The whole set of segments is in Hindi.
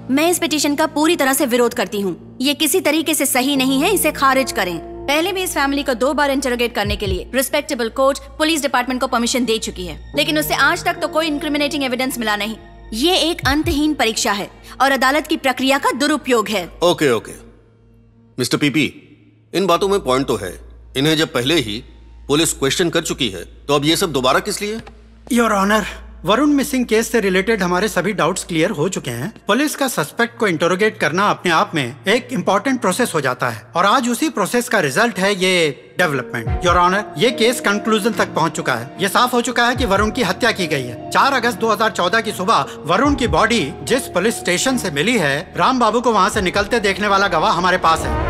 मैं इस पिटीशन का पूरी तरह से विरोध करती हूँ। ये किसी तरीके से सही नहीं है, इसे खारिज करें। पहले भी इस फैमिली को 2 बार इंटरोगेट करने के लिए रिस्पेक्टेबल कोर्ट पुलिस डिपार्टमेंट को परमिशन दे चुकी है, लेकिन उससे आज तक तो कोई इंक्रिमिनेटिंग एविडेंस मिला नहीं। ये एक अंतहीन परीक्षा है और अदालत की प्रक्रिया का दुरुपयोग है। ओके मिस्टर पीपी, इन बातों में पॉइंट तो है। इन्हें जब पहले ही पुलिस क्वेश्चन कर चुकी है तो अब ये सब दोबारा किस लिए? Your honour, Varun missing case से रिलेटेड हमारे सभी डाउट्स क्लियर हो चुके हैं। पुलिस का सस्पेक्ट को इंटरोगेट करना अपने आप में एक इम्पोर्टेंट प्रोसेस हो जाता है और आज उसी प्रोसेस का रिजल्ट है ये डेवलपमेंट। योर ऑनर, ये केस कंक्लूजन तक पहुंच चुका है। ये साफ हो चुका है कि वरुण की हत्या की गई है। 4 अगस्त 2014 की सुबह वरुण की बॉडी जिस पुलिस स्टेशन से मिली है, राम बाबू को वहाँ से निकलते देखने वाला गवाह हमारे पास है।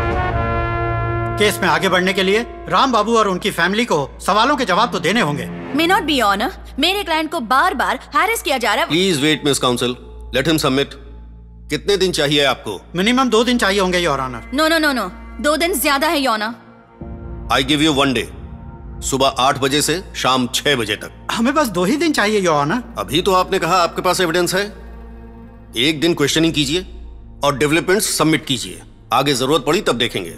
केस में आगे बढ़ने के लिए राम बाबू और उनकी फैमिली को सवालों के जवाब तो देने होंगे। मे नॉट बी ऑनर, मेरे क्लाइंट को बार बार हैरेस किया जा रहा है। Please wait miss counsel, let him submit. कितने दिन चाहिए आपको? मिनिमम 2 दिन चाहिए होंगे योर ऑनर। नो, 2 दिन ज्यादा है your honour. I give you 1 day, सुबह 8 बजे से शाम 6 बजे तक। हमें बस 2 ही दिन चाहिए योर ऑनर। अभी तो आपने कहा आपके पास एविडेंस है। 1 दिन क्वेश्चनिंग कीजिए और डेवलपमेंट्स सबमिट कीजिए। आगे जरूरत पड़ी तब देखेंगे।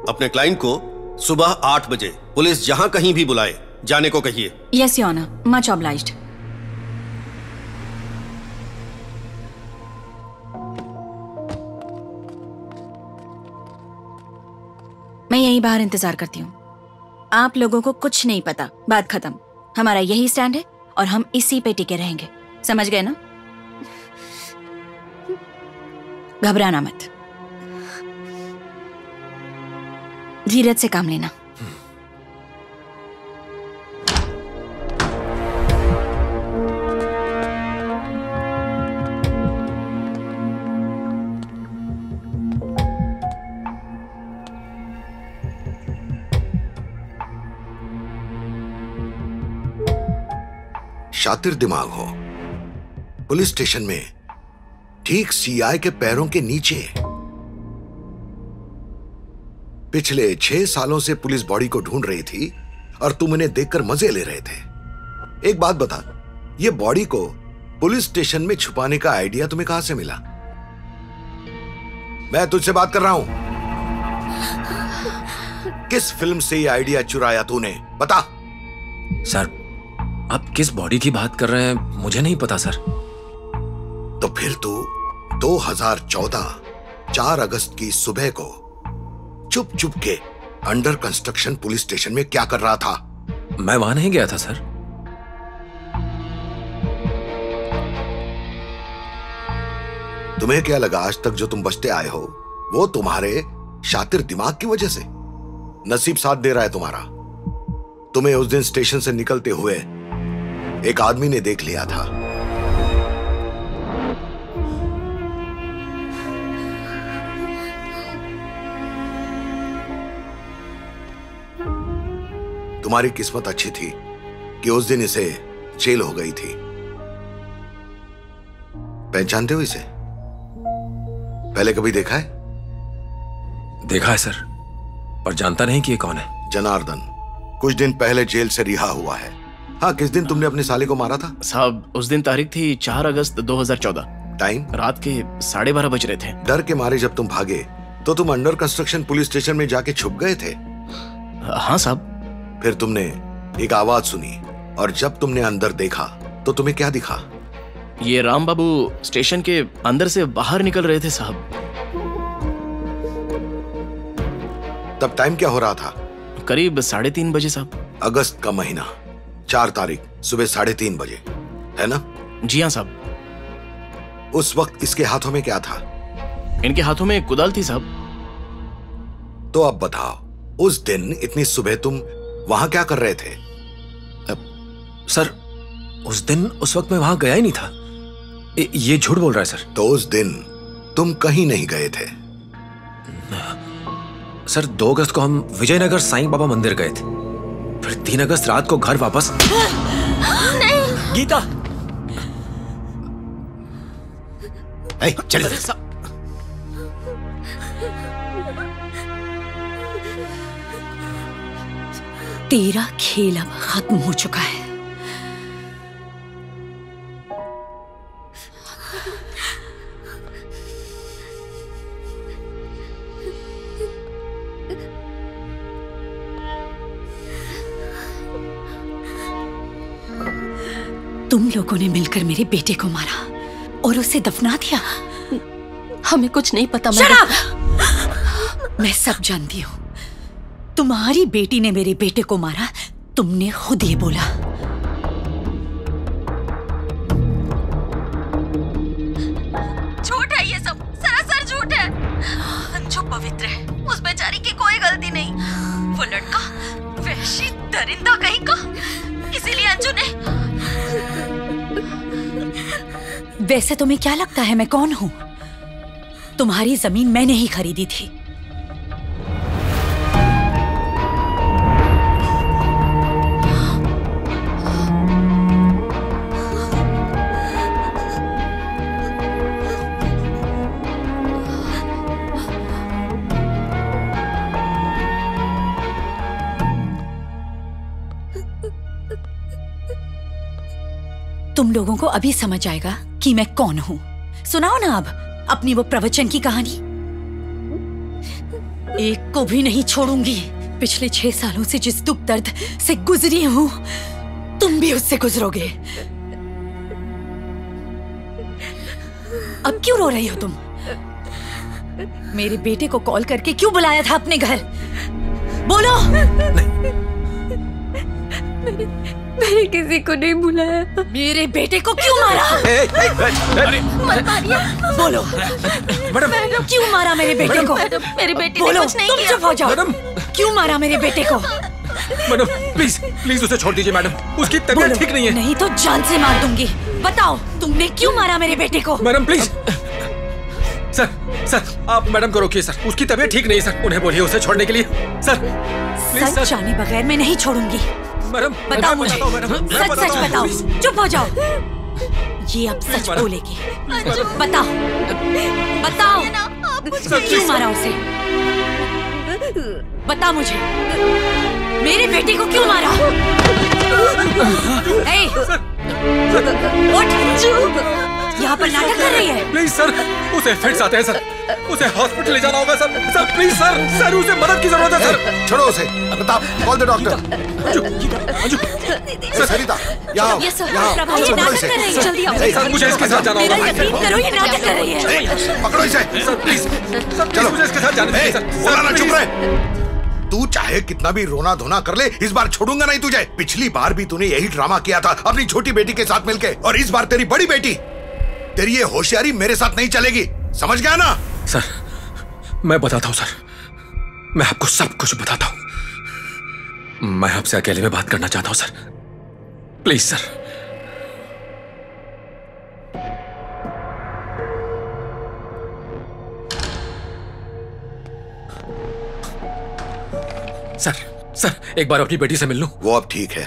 अपने क्लाइंट को सुबह 8 बजे पुलिस जहां कहीं भी बुलाए जाने को कहिए। Yes your honour, much obliged. मैं यही बाहर इंतजार करती हूँ। आप लोगों को कुछ नहीं पता, बात खत्म। हमारा यही स्टैंड है और हम इसी पे टिके रहेंगे, समझ गए ना? घबराना मत, धीरज से काम लेना। शातिर दिमाग हो। पुलिस स्टेशन में ठीक सीआई के पैरों के नीचे पिछले 6 सालों से पुलिस बॉडी को ढूंढ रही थी और तुम इन्हें देखकर मजे ले रहे थे। एक बात बता, ये बॉडी को पुलिस स्टेशन में छुपाने का आइडिया तुम्हें कहां से मिला? मैं तुझसे बात कर रहा हूं। किस फिल्म से ये आइडिया चुराया तूने? बता। सर, आप किस बॉडी की बात कर रहे हैं मुझे नहीं पता सर। तो फिर तू 2014 4 अगस्त की सुबह को चुप चुप के अंडर कंस्ट्रक्शन पुलिस स्टेशन में क्या कर रहा था? मैं वहां नहीं गया था सर। तुम्हें क्या लगा आज तक जो तुम बचते आए हो वो तुम्हारे शातिर दिमाग की वजह से? नसीब साथ दे रहा है तुम्हारा। तुम्हें उस दिन स्टेशन से निकलते हुए एक आदमी ने देख लिया था। तुम्हारी किस्मत अच्छी थी कि उस दिन इसे जेल हो गई थी। पहचानते हो इसे? पहले कभी देखा है? देखा है सर, पर जानता नहीं कि ये कौन है। जनार्दन कुछ दिन पहले जेल से रिहा हुआ है। हाँ, किस दिन तुमने अपने साले को मारा था? साहब, उस दिन तारीख थी 4 अगस्त 2014। टाइम? रात के 12:30 बज रहे थे। डर के मारे जब तुम भागे तो तुम अंडर कंस्ट्रक्शन पुलिस स्टेशन में जाके छुप गए थे? हाँ साहब। फिर तुमने एक आवाज सुनी और जब तुमने अंदर देखा तो तुम्हें क्या दिखा? ये राम बाबू स्टेशन के अंदर से बाहर निकल रहे थे साहब। तब टाइम क्या हो रहा था? करीब 3:30 बजे साहब। अगस्त का महीना, 4 तारीख सुबह 3:30 बजे, है ना? जी हाँ साहब। उस वक्त इसके हाथों में क्या था? इनके हाथों में कुदाल थी साहब। तो अब बताओ, उस दिन इतनी सुबह तुम वहां क्या कर रहे थे? सर, उस दिन उस वक्त मैं वहां गया ही नहीं था। ये झूठ बोल रहा है सर। तो उस दिन तुम कहीं नहीं गए थे? सर, 2 अगस्त को हम विजयनगर साईं बाबा मंदिर गए थे। फिर 3 अगस्त रात को घर वापस। नहीं। गीता, चल। तेरा खेल अब खत्म हो चुका है। तुम लोगों ने मिलकर मेरे बेटे को मारा और उसे दफना दिया। हमें कुछ नहीं पता। मैं सब जानती हूँ। तुम्हारी बेटी ने मेरे बेटे को मारा, तुमने खुद ये बोला। झूठ है ये सब, सरासर झूठ है। अंजू पवित्र है, उस बेचारी की कोई गलती नहीं। वो लड़का वहशी दरिंदा कहीं का, इसीलिए अंजू ने। वैसे तुम्हें क्या लगता है मैं कौन हूँ? तुम्हारी जमीन मैंने ही खरीदी थी। तुम लोगों को अभी समझ आएगा कि मैं कौन हूं। सुनाओ ना अब अपनी वो प्रवचन की कहानी। एक को भी नहीं छोड़ूंगी। पिछले 6 सालों से जिस दुख दर्द से गुजरी हूं, तुम भी उससे गुजरोगे। अब क्यों रो रही हो तुम? मेरे बेटे को कॉल करके क्यों बुलाया था अपने घर? बोलो। मैंने किसी को नहीं बुलाया। मेरे बेटे को क्यों मारा? बोलो मैडम, क्यों मारा मेरे बेटे को? मेरे बेटे बोलो, ने कुछ नहीं तुम किया। चुप हो जाओ। मैडम, क्यों मारा मेरे बेटे को? मैडम प्लीज प्लीज उसे छोड़ दीजिए मैडम, उसकी तबीयत बोलो, ठीक नहीं है। नहीं तो जान से मार दूंगी। बताओ तुमने क्यों मारा मेरे बेटे को? Madam please. सर आप मैडम को रोकिए सर, उसकी तबीयत ठीक नहीं है सर। उन्हें बोलिए उसे छोड़ने के लिए। सर प्लीज सच जाने बगैर मैं नहीं छोड़ूंगी। मैडम बताओ मुझे, सच सच बताओ। चुप हो जाओ। ये अब सच मैडम। बोलेगी। बताओ बताओ, क्यों मारा उसे? बता मुझे, मेरे बेटे को क्यों मारा? ए, उठ। यहाँ पर नाटक कर रही है। प्लीज सर, उसे फिट्स आते हैं सर, उसे हॉस्पिटल ले जाना होगा सर। सर प्लीज सर उसे मदद की जरूरत है सर। छोड़ो उसे, प्रताप कॉल द डॉक्टर। सरिता यहाँ ये सर, यहाँ प्रभा ये नाटक कर रही है। जल्दी आओ। सर मुझे इसके साथ जाना मेरा होगा। यकीन करो, ये नाटक कर रही है। पकड़ो इसे। सर प्लीज चलो मुझे इसके साथ जाने दीजिए सर। बोला ना, प्लीज। चुप रहे। तू चाहे कितना भी रोना धोना कर ले, इस बार छोड़ूंगा नहीं तुझे। पिछली बार भी तूने यही ड्रामा किया था अपनी छोटी बेटी के साथ मिलके, और इस बार तेरी बड़ी बेटी। तेरी ये होशियारी मेरे साथ नहीं चलेगी, समझ गया ना? सर मैं बताता हूँ सर, मैं आपको सब कुछ बताता हूँ। मैं आपसे अकेले में बात करना चाहता हूँ सर, प्लीज सर। सर एक बार अपनी बेटी से मिल लूं? वो अब ठीक है,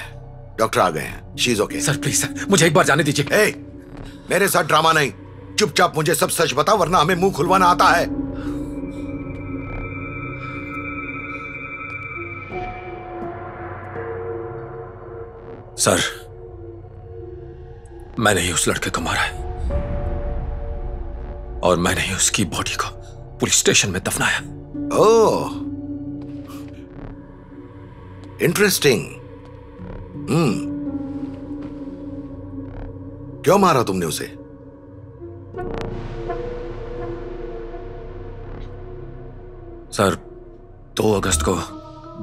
डॉक्टर आ गए हैं, she is okay. Sir please sir, मुझे एक बार जाने दीजिए। ए, मेरे साथ ड्रामा नहीं, चुपचाप मुझे सब सच बता, वरना हमें मुंह खुलवाना आता है। सर मैंने ही उस लड़के को मारा है, और मैंने ही उसकी बॉडी को पुलिस स्टेशन में दफनाया। Oh interesting. क्यों मारा तुमने उसे? सर 2 अगस्त को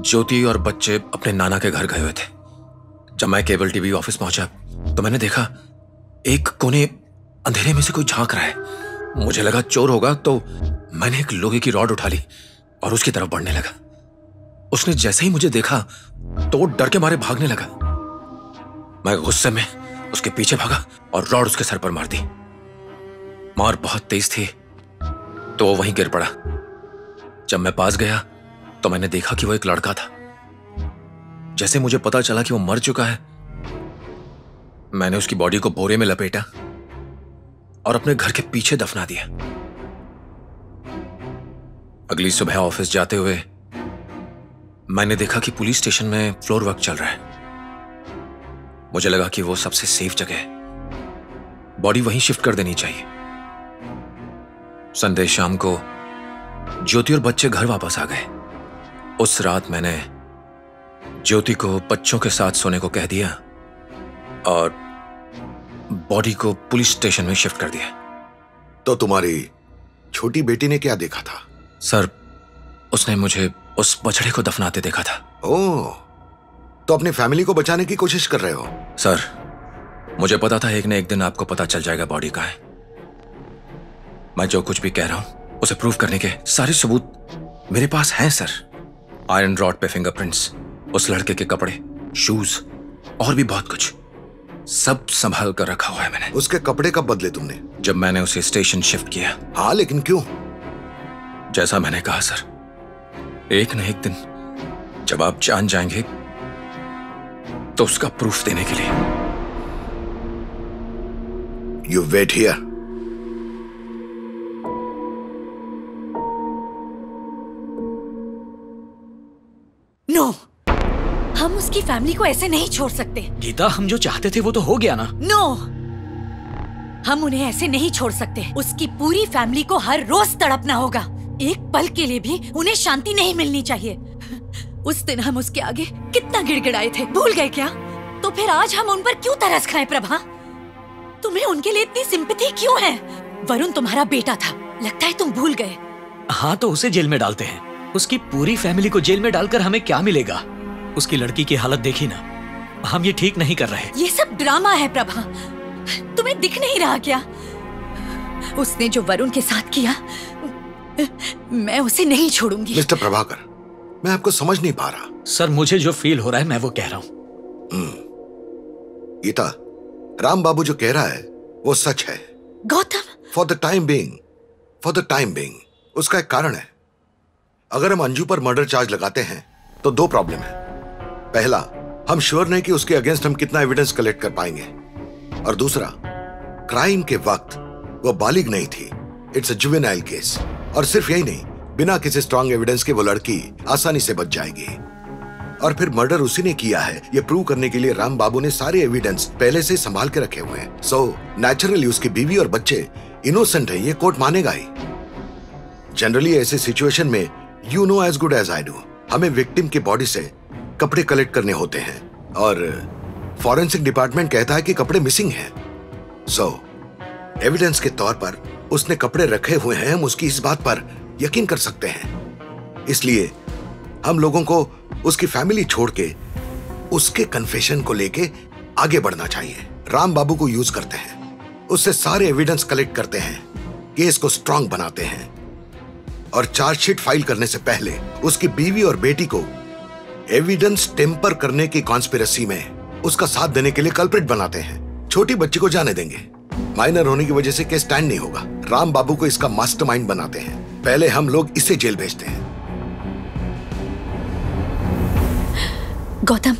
ज्योति और बच्चे अपने नाना के घर गए हुए थे। जब मैं केबल टीवी ऑफिस पहुंचा तो मैंने देखा एक कोने अंधेरे में से कोई झांक रहा है। मुझे लगा चोर होगा, तो मैंने एक लोहे की रॉड उठा ली और उसकी तरफ बढ़ने लगा। उसने जैसे ही मुझे देखा तो वो डर के मारे भागने लगा। मैं गुस्से में उसके पीछे भागा और रॉड उसके सर पर मार दी। मार बहुत तेज थी तो वो वहीं गिर पड़ा। जब मैं पास गया तो मैंने देखा कि वो एक लड़का था। जैसे मुझे पता चला कि वो मर चुका है, मैंने उसकी बॉडी को बोरे में लपेटा और अपने घर के पीछे दफना दिया। अगली सुबह ऑफिस जाते हुए मैंने देखा कि पुलिस स्टेशन में फ्लोर वर्क चल रहा है। मुझे लगा कि वो सबसे सेफ जगह है, बॉडी वहीं शिफ्ट कर देनी चाहिए। संडे शाम को ज्योति और बच्चे घर वापस आ गए। उस रात मैंने ज्योति को बच्चों के साथ सोने को कह दिया और बॉडी को पुलिस स्टेशन में शिफ्ट कर दिया। तो तुम्हारी छोटी बेटी ने क्या देखा था? सर, उसने मुझे उस बछड़े को दफनाते देखा था। ओह, तो अपनी फैमिली को बचाने की कोशिश कर रहे हो? सर, मुझे पता था एक न एक दिन आपको पता चल जाएगा बॉडी कहाँ है। मैं जो कुछ भी कह रहा हूं उसे प्रूव करने के सारे सबूत मेरे पास हैं सर। आयरन रॉड पे फिंगरप्रिंट्स, उस लड़के के कपड़े, शूज और भी बहुत कुछ, सब संभाल कर रखा हुआ है मैंने। उसके कपड़े कब बदले तुमने? जब मैंने उसे स्टेशन शिफ्ट किया। हाँ, लेकिन क्यों? जैसा मैंने कहा सर, एक न एक दिन जब आप जान जाएंगे तो उसका प्रूफ देने के लिए। You wait here. नो, हम उसकी फैमिली को ऐसे नहीं छोड़ सकते। गीता, हम जो चाहते थे वो तो हो गया ना। नो, हम उन्हें ऐसे नहीं छोड़ सकते। उसकी पूरी फैमिली को हर रोज तड़पना होगा। एक पल के लिए भी उन्हें शांति नहीं मिलनी चाहिए। उस दिन हम उसके आगे कितना गिड़गिड़ाए थे, भूल गए क्या? तो फिर आज हम उन पर क्यों तरस खाएं प्रभा? तुम्हें उनके लिए इतनी सिंपैथी क्यों है? वरुण तुम्हारा बेटा था, लगता है तुम भूल गए। हाँ, तो उसे जेल में डालते हैं। उसकी पूरी फैमिली को जेल में डालकर हमें क्या मिलेगा? उसकी लड़की की हालत देखी ना, हम ये ठीक नहीं कर रहे। ये सब ड्रामा है प्रभा, तुम्हें दिख नहीं रहा क्या? उसने जो वरुण के साथ किया, मैं उसे नहीं छोड़ूंगी। मिस्टर प्रभाकर, मैं आपको समझ नहीं पा रहा। सर, मुझे जो फील हो रहा है मैं वो कह रहा हूँ। गीता, राम बाबू जो कह रहा है वो सच है। Gautam, for the time being उसका एक कारण है। अगर हम अंजू पर मर्डर चार्ज लगाते हैं तो दो प्रॉब्लम है। पहला, हम श्योर नहीं कि उसके अगेंस्ट हम कितना एविडेंस कलेक्ट कर पाएंगे, और दूसरा, क्राइम के वक्त वो बालिग नहीं थी। It's a juvenile case. और सिर्फ यही नहीं, बिना किसी स्ट्रॉन्ग एविडेंस के वो लड़की आसानी से बच जाएगी। और फिर मर्डर उसी ने किया है, ये प्रूव करने के लिए राम बाबू ने सारे एविडेंस पहले से संभाल के रखे हुए हैं। सो नेचुरली उसकी बीवी और बच्चे इनोसेंट है, ये कोर्ट मानेगा ही। जनरली ऐसे सिचुएशन में you know as good as I do, हमें विक्टिम की बॉडी से कपड़े कलेक्ट करने होते हैं, और फॉरेंसिक डिपार्टमेंट कहता है कि कपड़े मिसिंग हैं। सो एविडेंस के तौर पर उसने कपड़े रखे हुए हैं, हम उसकी इस बात पर यकीन कर सकते हैं। इसलिए हम लोगों को उसकी फैमिली छोड़ के उसके कन्फेशन को लेके आगे बढ़ना चाहिए। राम बाबू को यूज करते हैं, उससे सारे एविडेंस कलेक्ट करते हैं, केस को स्ट्रांग बनाते हैं, और चार्जशीट फाइल करने से पहले उसकी बीवी और बेटी को एविडेंस टेम्पर करने की कॉन्स्पिरेसी में उसका साथ देने के लिए कल्प्रिट बनाते हैं। छोटी बच्ची को जाने देंगे, माइनर होने की वजह से केस स्टैंड नहीं होगा। राम बाबू को इसका मास्टरमाइंड बनाते हैं, पहले हम लोग इसे जेल भेजते हैं। गौतम,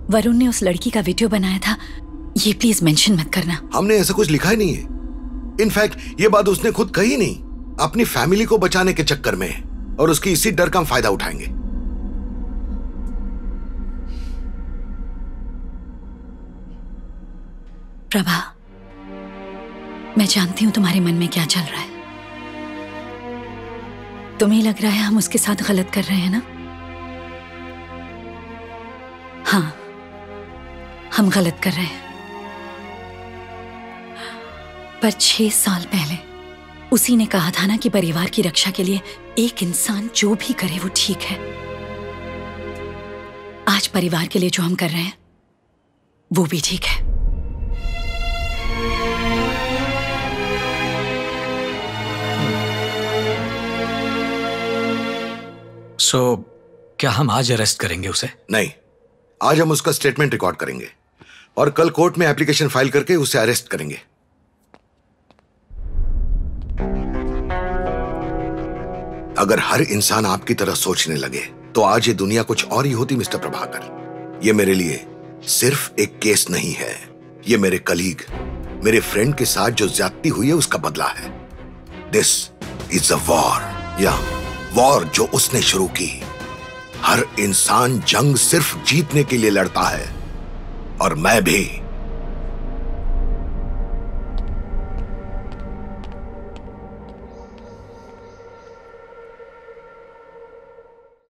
वरुण ने उस लड़की का वीडियो बनाया था, ये प्लीज मेंशन मत करना। हमने ऐसा कुछ लिखा ही नहीं है। इनफैक्ट ये बात उसने खुद कही नहीं, अपनी फैमिली को बचाने के चक्कर में, और उसकी इसी डर का हम फायदा उठाएंगे। प्रभा, मैं जानती हूं तुम्हारे मन में क्या चल रहा है। तुम्हें लग रहा है हम उसके साथ गलत कर रहे हैं ना? हाँ, हम गलत कर रहे हैं। पर 6 साल पहले उसी ने कहा था ना कि परिवार की रक्षा के लिए एक इंसान जो भी करे वो ठीक है। आज परिवार के लिए जो हम कर रहे हैं वो भी ठीक है। क्या हम आज अरेस्ट करेंगे उसे? नहीं, आज हम उसका स्टेटमेंट रिकॉर्ड करेंगे और कल कोर्ट में एप्लीकेशन फाइल करके उसे अरेस्ट करेंगे। अगर हर इंसान आपकी तरह सोचने लगे तो आज ये दुनिया कुछ और ही होती मिस्टर प्रभाकर। ये मेरे लिए सिर्फ एक केस नहीं है, ये मेरे कलीग, मेरे फ्रेंड के साथ जो ज्यादती हुई है उसका बदला है। दिस इज अ वॉर, या वॉर जो उसने शुरू की। हर इंसान जंग सिर्फ जीतने के लिए लड़ता है, और मैं भी।